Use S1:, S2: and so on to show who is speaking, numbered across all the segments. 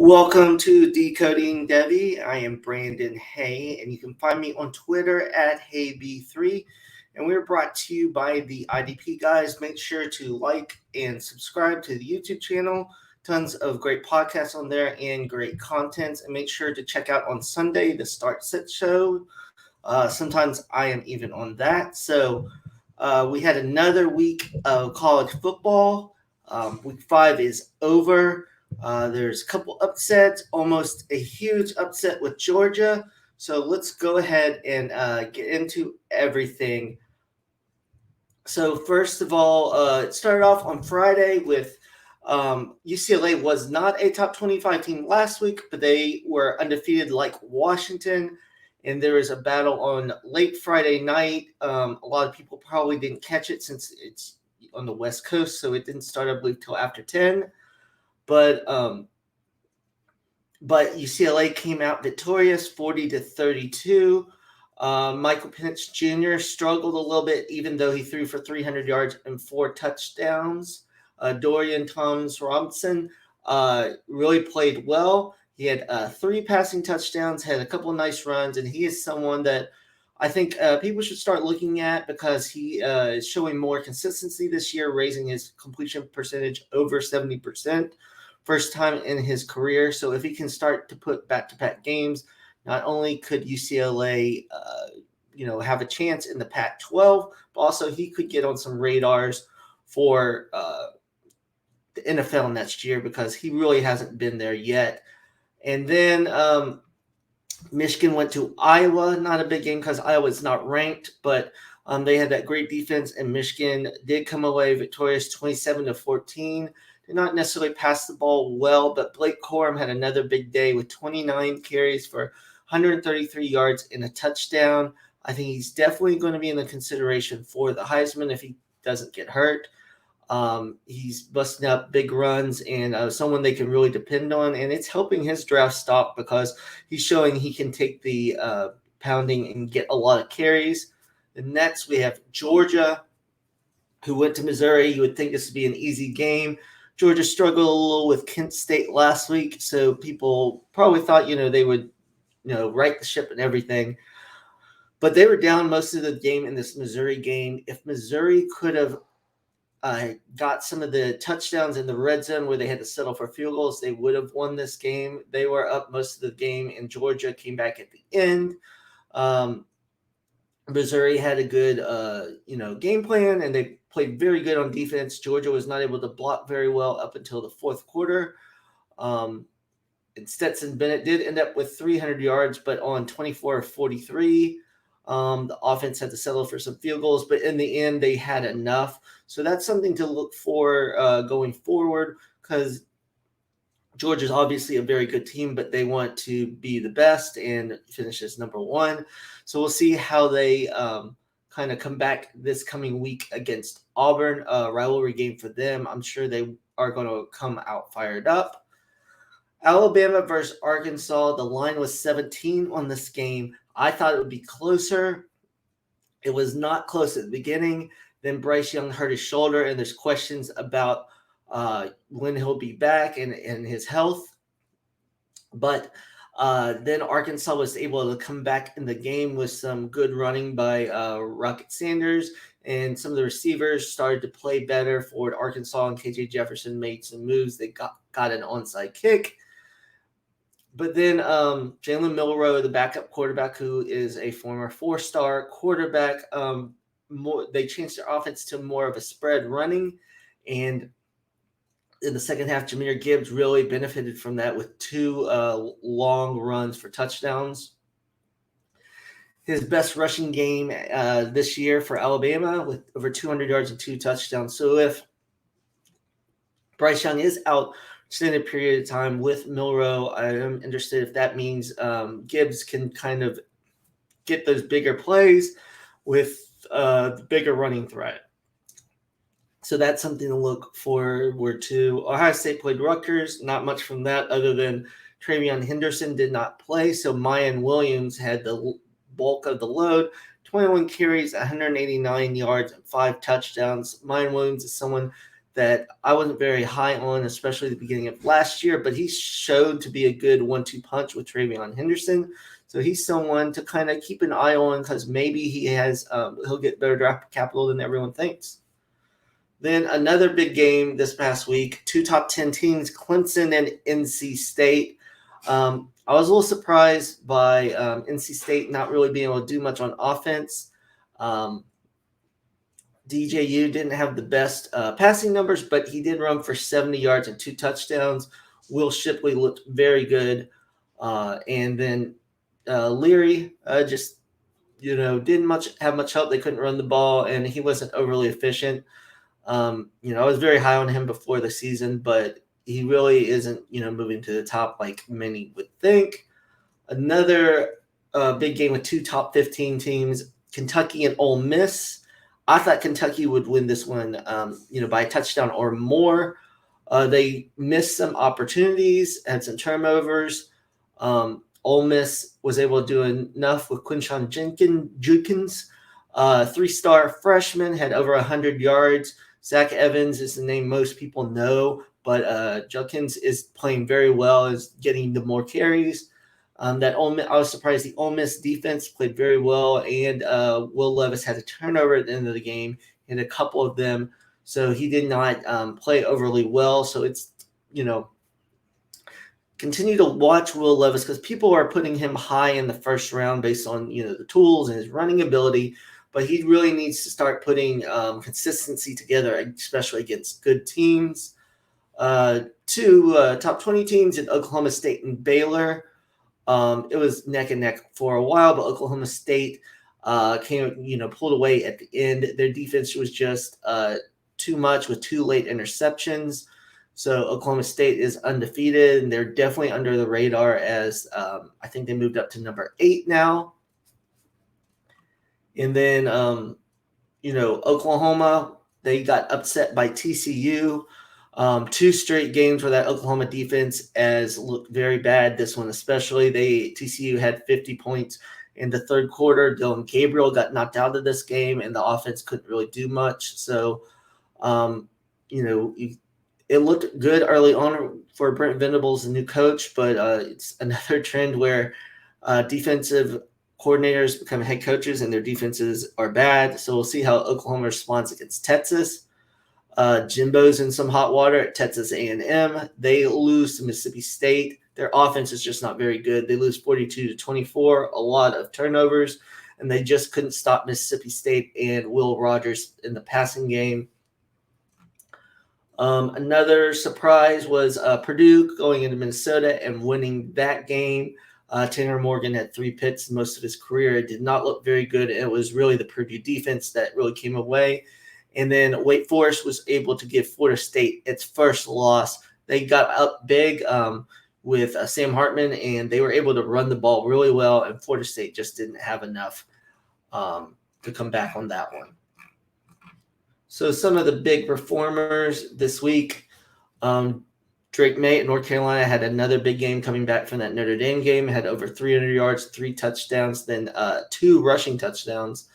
S1: Welcome to Decoding Devy. I am Brandon Hay, and you can find me on Twitter at HeyB3. And we're brought to you by the IDP guys. Make sure to like and subscribe to the YouTube channel. Tons of great podcasts on there and great content. And make sure to check out on Sunday the Start Sit Show. Sometimes I am even on that. So we had another week of college football. Week 5 is over. There's a couple upsets, almost a huge upset with Georgia. So let's go ahead and get into everything. So first of all, it started off on Friday with UCLA was not a top 25 team last week, but they were undefeated like Washington. And there was a battle on late Friday night. A lot of people probably didn't catch it since it's on the West Coast, so it didn't start, I believe, till after 10. But UCLA came out victorious, 40-32. Michael Penix Jr. struggled a little bit, even though he threw for 300 yards and 4 touchdowns. Dorian Thompson-Robinson really played well. He had 3 passing touchdowns, had a couple of nice runs, and he is someone that I think people should start looking at because he is showing more consistency this year, raising his completion percentage over 70%. First time in his career. So if he can start to put back-to-back games, not only could UCLA, have a chance in the Pac-12, but also he could get on some radars for the NFL next year because he really hasn't been there yet. And then Michigan went to Iowa. Not a big game because Iowa's not ranked, but they had that great defense, and Michigan did come away victorious 27-14. Did not necessarily pass the ball well, but Blake Corum had another big day with 29 carries for 133 yards and a touchdown. I think he's definitely going to be in the consideration for the Heisman if he doesn't get hurt. He's busting up big runs and someone they can really depend on, and it's helping his draft stock because he's showing he can take the pounding and get a lot of carries. And next we have Georgia, who went to Missouri. You would think this would be an easy game. Georgia struggled a little with Kent State last week, so people probably thought, they would, right the ship and everything. But they were down most of the game in this Missouri game. If Missouri could have got some of the touchdowns in the red zone where they had to settle for field goals, they would have won this game. They were up most of the game, and Georgia came back at the end. Missouri had a good, game plan, and they played very good on defense. Georgia was not able to block very well up until the fourth quarter. And Stetson Bennett did end up with 300 yards, but on 24 of 43. The offense had to settle for some field goals, but in the end, they had enough. So that's something to look for going forward because Georgia's obviously a very good team, but they want to be the best and finish as number 1. So we'll see how they kind of come back this coming week against Auburn, a rivalry game for them. I'm sure they are going to come out fired up. Alabama versus Arkansas. The line was 17 on this game. I thought it would be closer. It was not close at the beginning. Then Bryce Young hurt his shoulder, and there's questions about when he'll be back and his health. But then Arkansas was able to come back in the game with some good running by Rocket Sanders, and some of the receivers started to play better for Arkansas, and KJ Jefferson made some moves. They got an onside kick. But then Jalen Milroe, the backup quarterback, who is a former 4-star quarterback, they changed their offense to more of a spread running. And in the second half, Jahmyr Gibbs really benefited from that with 2 long runs for touchdowns. His best rushing game this year for Alabama with over 200 yards and 2 touchdowns. So if Bryce Young is out extended period of time with Milroe, I am interested if that means Gibbs can kind of get those bigger plays with the bigger running threat. So that's something to look forward to. Ohio State played Rutgers. Not much from that other than Travion Henderson did not play. So Mayan Williams had the bulk of the load. 21 carries, 189 yards, and 5 touchdowns. Mayan Williams is someone that I wasn't very high on, especially at the beginning of last year, but he showed to be a good 1-2 punch with Travion Henderson. So he's someone to kind of keep an eye on because maybe he'll get better draft capital than everyone thinks. Then another big game this past week, 2 top 10 teams, Clemson and NC State. I was a little surprised by NC State not really being able to do much on offense. DJU didn't have the best passing numbers, but he did run for 70 yards and 2 touchdowns. Will Shipley looked very good. And then Leary just, didn't have much help. They couldn't run the ball, and he wasn't overly efficient. I was very high on him before the season, but he really isn't, moving to the top like many would think. Another big game with 2 top 15 teams, Kentucky and Ole Miss. I thought Kentucky would win this one, by a touchdown or more. They missed some opportunities, had some turnovers. Ole Miss was able to do enough with Quinshawn Judkins, 3-star freshman, had over 100 yards. Zach Evans is the name most people know, but Judkins is playing very well, is getting the more carries. I was surprised the Ole Miss defense played very well, and Will Levis had a turnover at the end of the game, hit a couple of them, so he did not play overly well. So it's, continue to watch Will Levis because people are putting him high in the first round based on, the tools and his running ability, but he really needs to start putting consistency together, especially against good teams. 2 top 20 teams in Oklahoma State and Baylor. It was neck and neck for a while, but Oklahoma State pulled away at the end. Their defense was just too much with 2 late interceptions. So Oklahoma State is undefeated, and they're definitely under the radar as I think they moved up to number 8 now. And then, Oklahoma, they got upset by TCU. 2 straight games where that Oklahoma defense has looked very bad. This one especially. TCU had 50 points in the third quarter. Dylan Gabriel got knocked out of this game, and the offense couldn't really do much. So, it looked good early on for Brent Venables, the new coach, but it's another trend where defensive coordinators become head coaches and their defenses are bad. So we'll see how Oklahoma responds against Texas. Jimbo's in some hot water at Texas A&M. They lose to Mississippi State. Their offense is just not very good. They lose 42-24, a lot of turnovers, and they just couldn't stop Mississippi State and Will Rogers in the passing game. Another surprise was Purdue going into Minnesota and winning that game. Tanner Morgan had 3 picks most of his career. It did not look very good. It was really the Purdue defense that really came away. And then Wake Forest was able to give Florida State its first loss. They got up big with Sam Hartman, and they were able to run the ball really well, and Florida State just didn't have enough to come back on that one. So some of the big performers this week, Drake May at North Carolina had another big game coming back from that Notre Dame game, had over 300 yards, 3 touchdowns, then 2 rushing touchdowns.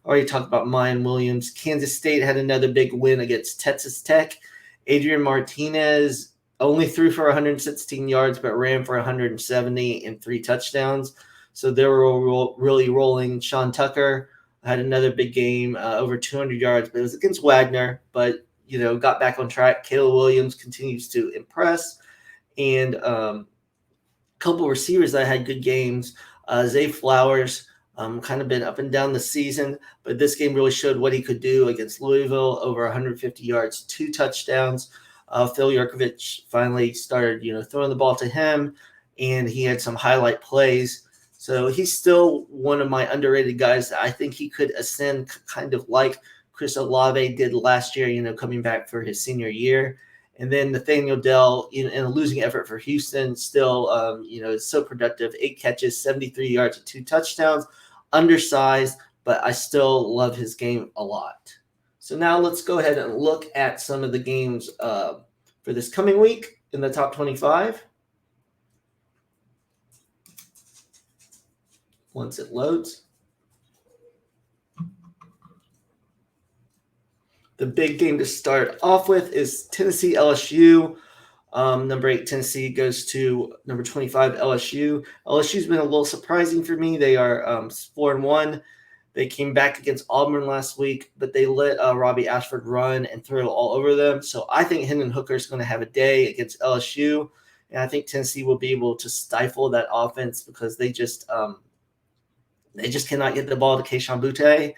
S1: Already talked about Mayan Williams. Kansas State had another big win against Texas Tech. Adrian Martinez only threw for 116 yards, but ran for 170 and 3 touchdowns. So they were really rolling. Sean Tucker had another big game, over 200 yards, but it was against Wagner, but, got back on track. Caleb Williams continues to impress. And a couple receivers that had good games. Zay Flowers, kind of been up and down the season, but this game really showed what he could do against Louisville, over 150 yards, 2 touchdowns. Phil Yurkovich finally started, throwing the ball to him, and he had some highlight plays. So he's still one of my underrated guys that I think he could ascend kind of like Chris Olave did last year, coming back for his senior year. And then Nathaniel Dell, in a losing effort for Houston, still, is so productive. 8 catches, 73 yards, and 2 touchdowns. Undersized, but I still love his game a lot. So now let's go ahead and look at some of the games for this coming week in the top 25. Once it loads. The big game to start off with is Tennessee LSU. Number 8 Tennessee goes to number 25 LSU. LSU's been a little surprising for me. They are 4-1. They came back against Auburn last week, but they let Robbie Ashford run and throw all over them. So I think Hendon Hooker is going to have a day against LSU, and I think Tennessee will be able to stifle that offense because they just cannot get the ball to Keishawn Butte.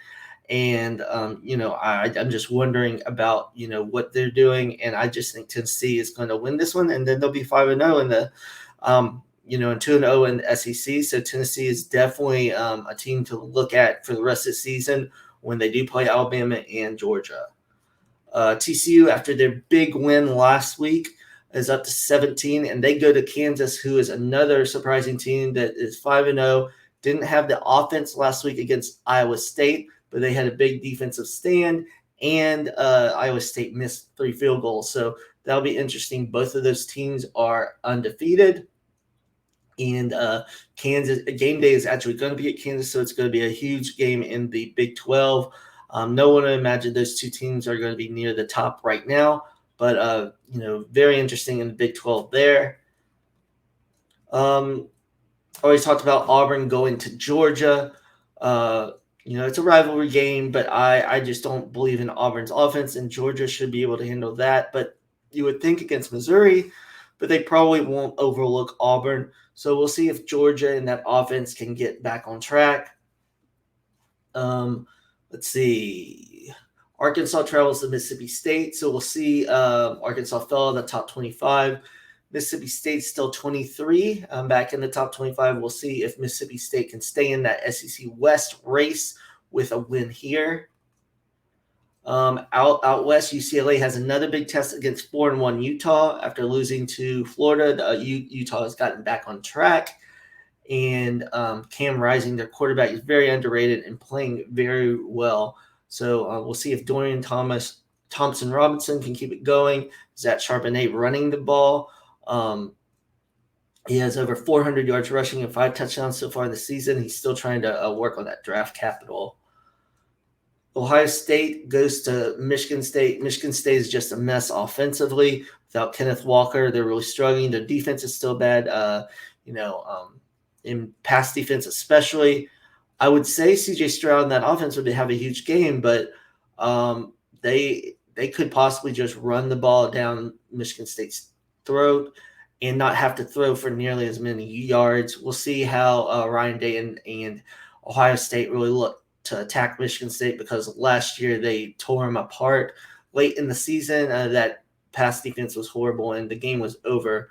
S1: And, I'm just wondering about, what they're doing. And I just think Tennessee is going to win this one. And then they'll be 5-0 in the, and 2-0 in the SEC. So Tennessee is definitely a team to look at for the rest of the season when they do play Alabama and Georgia. TCU, after their big win last week, is up to 17, and they go to Kansas, who is another surprising team that is 5-0. Didn't have the offense last week against Iowa State, but they had a big defensive stand, and Iowa State missed 3 field goals. So that'll be interesting. Both of those teams are undefeated, and Kansas game day is actually going to be at Kansas, so it's going to be a huge game in the Big 12. No one would imagine those two teams are going to be near the top right now, but very interesting in the Big 12 there. Always talked about Auburn going to Georgia. It's a rivalry game, but I just don't believe in Auburn's offense, and Georgia should be able to handle that. But you would think against Missouri, but they probably won't overlook Auburn. So we'll see if Georgia and that offense can get back on track. Let's see. Arkansas travels to Mississippi State, so we'll see. Arkansas fell in the top 25. Mississippi State's still 23, back in the top 25. We'll see if Mississippi State can stay in that SEC West race with a win here. Out west, UCLA has another big test against 4-1 Utah after losing to Florida. Utah has gotten back on track, and Cam Rising, their quarterback, is very underrated and playing very well. So we'll see if Dorian Thompson Robinson can keep it going. Zach Charbonnet running the ball. He has over 400 yards rushing and 5 touchdowns so far this season. He's still trying to work on that draft capital. Ohio State goes to Michigan State. Michigan State is just a mess offensively. Without Kenneth Walker, they're really struggling. Their defense is still bad, in pass defense especially. I would say C.J. Stroud and that offense would have a huge game, but they could possibly just run the ball down Michigan State's throat and not have to throw for nearly as many yards. We'll see how Ryan Day and Ohio State really look to attack Michigan State, because last year they tore them apart late in the season. That pass defense was horrible, and the game was over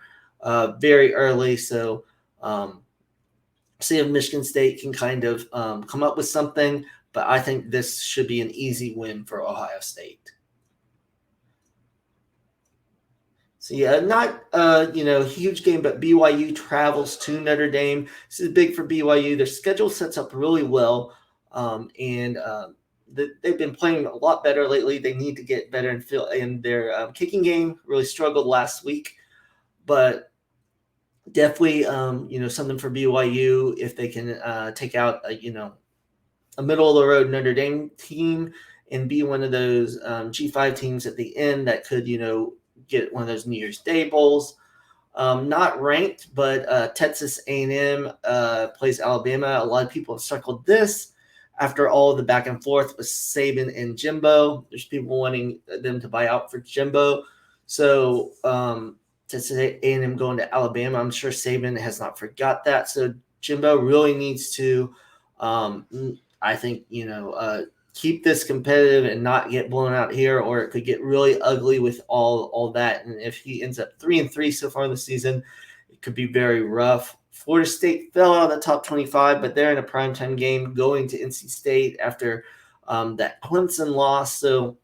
S1: very early. So see if Michigan State can kind of come up with something, but I think this should be an easy win for Ohio State. So yeah, not huge game, but BYU travels to Notre Dame. This is big for BYU. Their schedule sets up really well, and they've been playing a lot better lately. They need to get better in their kicking game. Really struggled last week, but definitely something for BYU if they can take out a middle of the road Notre Dame team and be one of those G5 teams at the end that could get one of those New Year's Day bowls. Not ranked, but Texas A&M plays Alabama. A lot of people have circled this after all the back and forth with Saban and Jimbo. There's people wanting them to buy out for Jimbo. So Texas A&M going to Alabama, I'm sure Saban has not forgot that. So Jimbo really needs to, I think, keep this competitive and not get blown out here, or it could get really ugly with all that. And if he ends up 3-3 so far in the season, it could be very rough. Florida State fell out of the top 25, but they're in a primetime game going to NC State after that Clemson loss. So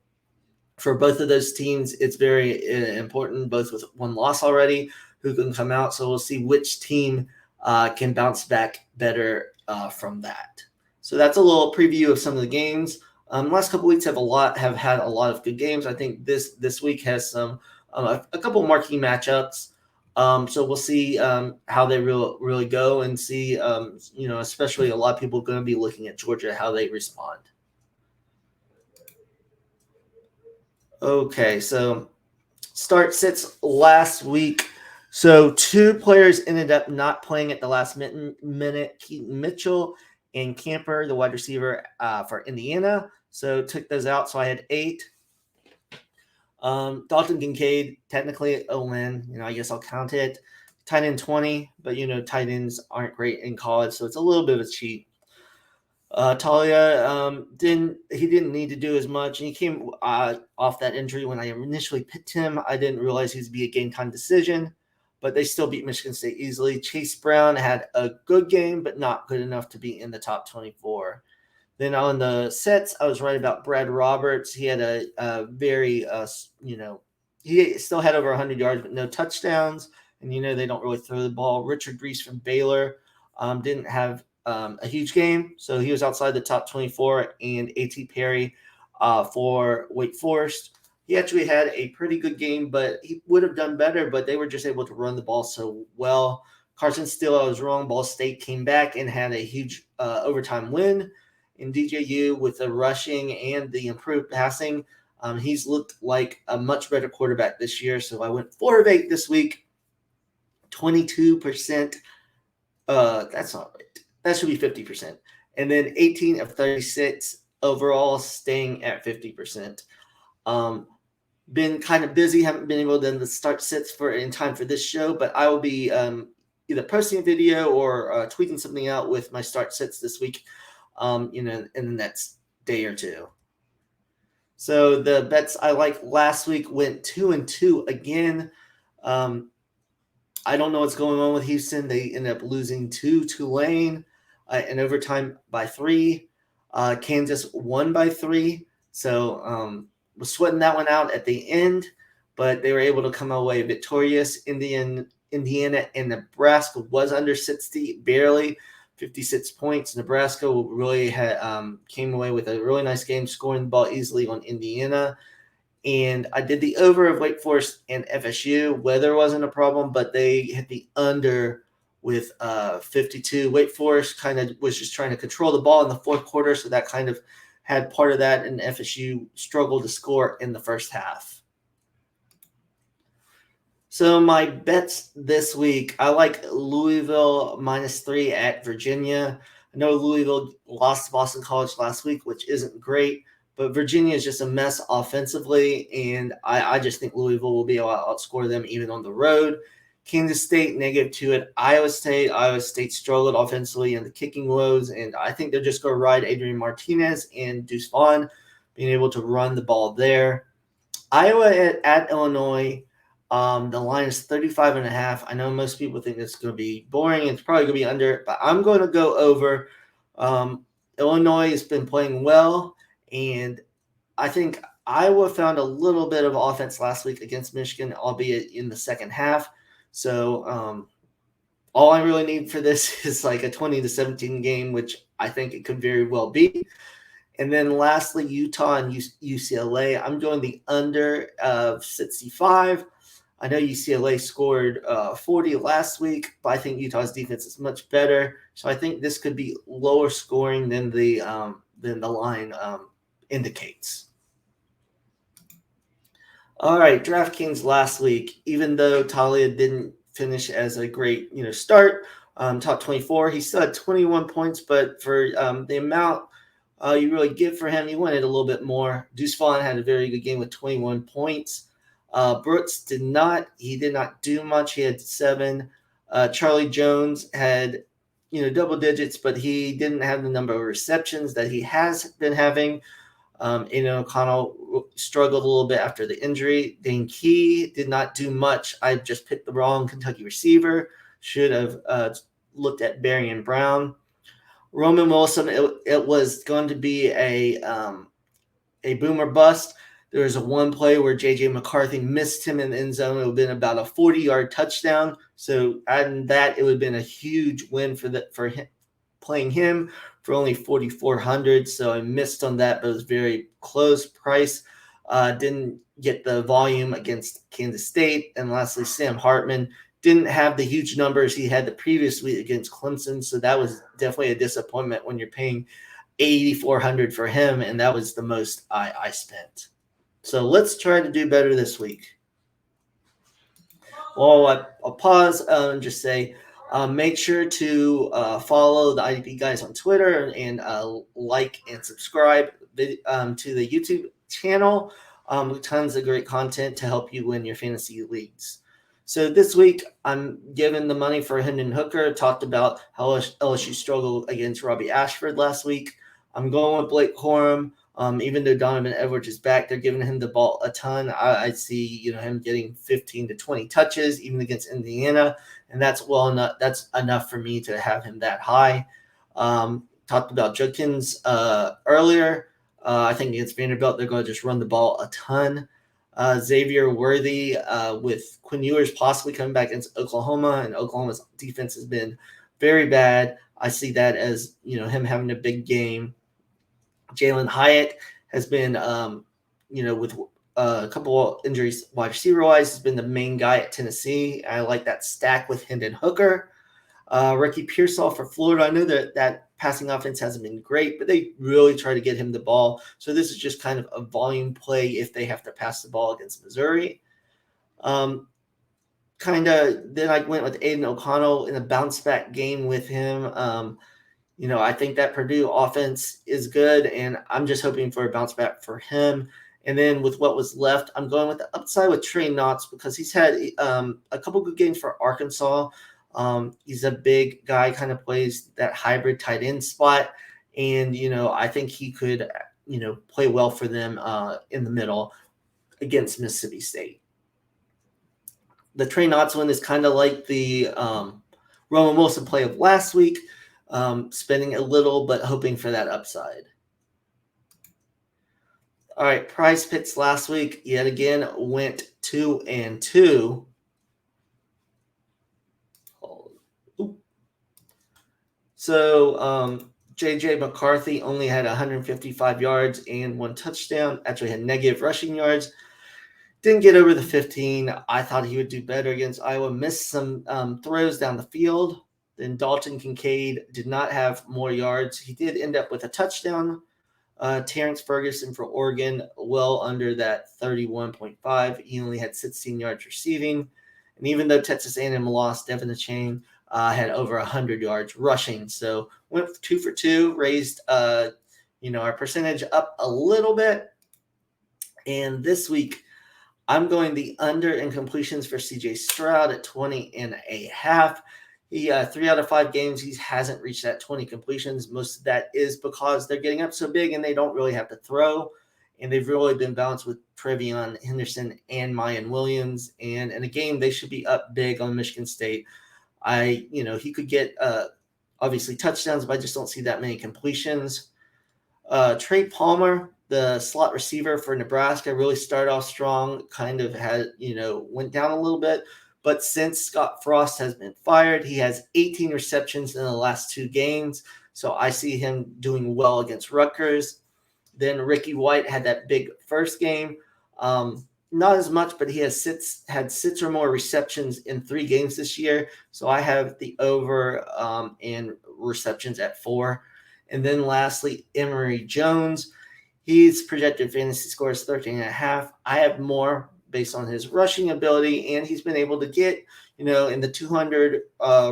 S1: for both of those teams, it's very important, both with one loss already, who can come out. So we'll see which team can bounce back better from that. So that's a little preview of some of the games. Last couple weeks have had a lot of good games. I think this week has some a couple marquee matchups. So we'll see how they really go, and see especially a lot of people are going to be looking at Georgia, how they respond. Okay, so start sits last week. So two players ended up not playing at the last minute. Keaton Mitchell and Camper, the wide receiver for Indiana. So took those out. So I had 8. Dalton Kincaid, technically a win. I guess I'll count it. Tight end 20, but tight ends aren't great in college, so it's a little bit of a cheat. Talia didn't need to do as much, and he came off that injury when I initially picked him. I didn't realize he would be a game time decision, but they still beat Michigan State easily. Chase Brown had a good game, but not good enough to be in the top 24. Then on the sets, I was right about Brad Roberts. He had a very, he still had over 100 yards, but no touchdowns. And, they don't really throw the ball. Richard Reese from Baylor didn't have a huge game, so he was outside the top 24. And A.T. Perry for Wake Forest. He actually had a pretty good game, but he would have done better, but they were just able to run the ball so well. Carson Steele, I was wrong. Ball State came back and had a huge overtime win. In DJU with the rushing and the improved passing, he's looked like a much better quarterback this year. So I went 4 of 8 this week, 22%. That's not right. That should be 50%. And then 18 of 36 overall, staying at 50%. Been kind of busy, haven't been able to start sits in time for this show, but I will be either posting a video or tweeting something out with my start sits this week. In the next day or two. So the bets I liked last week went 2-2 again. I don't know what's going on with Houston. They ended up losing to Tulane in overtime by 3. Kansas won by 3. So was sweating that one out at the end, but they were able to come away victorious. Indiana and Nebraska was under 60, barely. 56 points. Nebraska really had came away with a really nice game, scoring the ball easily on Indiana. And I did the over of Wake Forest and FSU. Weather wasn't a problem, but they hit the under with 52. Wake Forest kind of was just trying to control the ball in the fourth quarter, so that kind of had part of that, and FSU struggled to score in the first half. So my bets this week, I like Louisville -3 at Virginia. I know Louisville lost to Boston College last week, which isn't great, but Virginia is just a mess offensively, and I just think Louisville will be able to outscore them even on the road. Kansas State -2 at Iowa State. Iowa State struggled offensively in the kicking woes, and I think they're just going to ride Adrian Martinez and Deuce Vaughn, being able to run the ball there. Iowa at Illinois. The line is 35.5. I know most people think it's going to be boring. It's probably going to be under, but I'm going to go over. Illinois has been playing well, and I think Iowa found a little bit of offense last week against Michigan, albeit in the second half. So all I really need for this is like a 20-17 game, which I think it could very well be. And then lastly, Utah and UCLA. I'm doing the under of 65. I know UCLA scored 40 last week, but I think Utah's defense is much better. So I think this could be lower scoring than the line indicates. All right, DraftKings last week, even though Talia didn't finish as a great start, top 24, he still had 21 points, but for the amount you really get for him, you wanted a little bit more. Deuce Vaughn had a very good game with 21 points. Brooks did not do much. He had 7. Charlie Jones had, double digits, but he didn't have the number of receptions that he has been having. O'Connell struggled a little bit after the injury. Dane Key did not do much. I just picked the wrong Kentucky receiver. Should have looked at Berrien Brown. Roman Wilson, it was going to be a boom or bust. There was a one play where J.J. McCarthy missed him in the end zone. It would have been about a 40-yard touchdown. So adding that, it would have been a huge win for him, playing him for only 4,400. So I missed on that, but it was very close price. Didn't get the volume against Kansas State. And lastly, Sam Hartman didn't have the huge numbers he had the previous week against Clemson. So that was definitely a disappointment when you're paying 8,400 for him, and that was the most I spent. So let's try to do better this week. Well, I'll pause and just say, make sure to follow the IDP guys on Twitter and like and subscribe to the YouTube channel. Tons of great content to help you win your fantasy leagues. So this week, I'm giving the money for Hendon Hooker. Talked about how LSU struggled against Robbie Ashford last week. I'm going with Blake Corum. Even though Donovan Edwards is back, they're giving him the ball a ton. I see, him getting 15 to 20 touches, even against Indiana, and that's enough. That's enough for me to have him that high. Talked about Judkins earlier. I think against Vanderbilt, they're going to just run the ball a ton. Xavier Worthy with Quinn Ewers possibly coming back against Oklahoma, and Oklahoma's defense has been very bad. I see that as him having a big game. Jalen Hyatt has been, with a couple of injuries wide receiver wise, has been the main guy at Tennessee. I like that stack with Hendon Hooker. Ricky Pearsall for Florida. I know that passing offense hasn't been great, but they really try to get him the ball. So this is just kind of a volume play if they have to pass the ball against Missouri. Then I went with Aiden O'Connell in a bounce back game with him. I think that Purdue offense is good, and I'm just hoping for a bounce back for him. And then with what was left, I'm going with the upside with Trey Knotts because he's had a couple good games for Arkansas. He's a big guy, kind of plays that hybrid tight end spot. And, I think he could, play well for them in the middle against Mississippi State. The Trey Knotts one is kind of like the Roman Wilson play of last week. Spending a little, but hoping for that upside. All right, prize picks last week yet again went 2-2. So J.J. McCarthy only had 155 yards and 1 touchdown. Actually had negative rushing yards. Didn't get over the 15. I thought he would do better against Iowa. Missed some throws down the field. Then Dalton Kincaid did not have more yards. He did end up with a touchdown. Terrence Ferguson for Oregon, well under that 31.5. He only had 16 yards receiving. And even though Texas A&M lost, Devin Achane had over 100 yards rushing. So went 2 for 2, raised our percentage up a little bit. And this week, I'm going the under in completions for CJ Stroud at 20.5. He 3 out of 5 games, he hasn't reached that 20 completions. Most of that is because they're getting up so big and they don't really have to throw. And they've really been balanced with Trevion Henderson and Mayan Williams. And in a game, they should be up big on Michigan State. He could get obviously touchdowns, but I just don't see that many completions. Trey Palmer, the slot receiver for Nebraska, really started off strong, kind of had, went down a little bit. But since Scott Frost has been fired, he has 18 receptions in the last 2 games. So I see him doing well against Rutgers. Then Ricky White had that big first game. Not as much, but he had 6 or more receptions in 3 games this year. So I have the over in receptions at 4. And then lastly, Emory Jones. He's projected fantasy scores 13.5. I have more based on his rushing ability, and he's been able to get, in the 200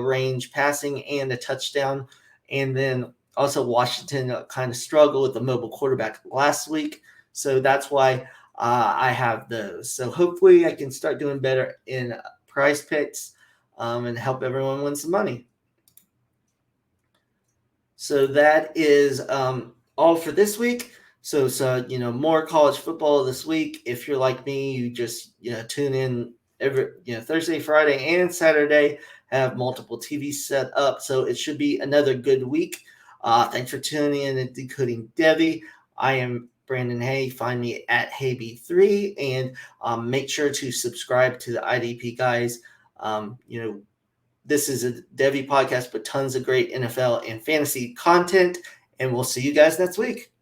S1: range passing and a touchdown. And then also Washington kind of struggled with the mobile quarterback last week. So that's why I have those. So hopefully I can start doing better in prize picks and help everyone win some money. So that is all for this week. So more college football this week. If you're like me, you just tune in every Thursday, Friday, and Saturday. Have multiple TVs set up, so it should be another good week. Thanks for tuning in and Decoding Devy. I am Brandon Hay. Find me at HeyB3, and make sure to subscribe to the IDP guys. This is a Devy podcast, but tons of great NFL and fantasy content. And we'll see you guys next week.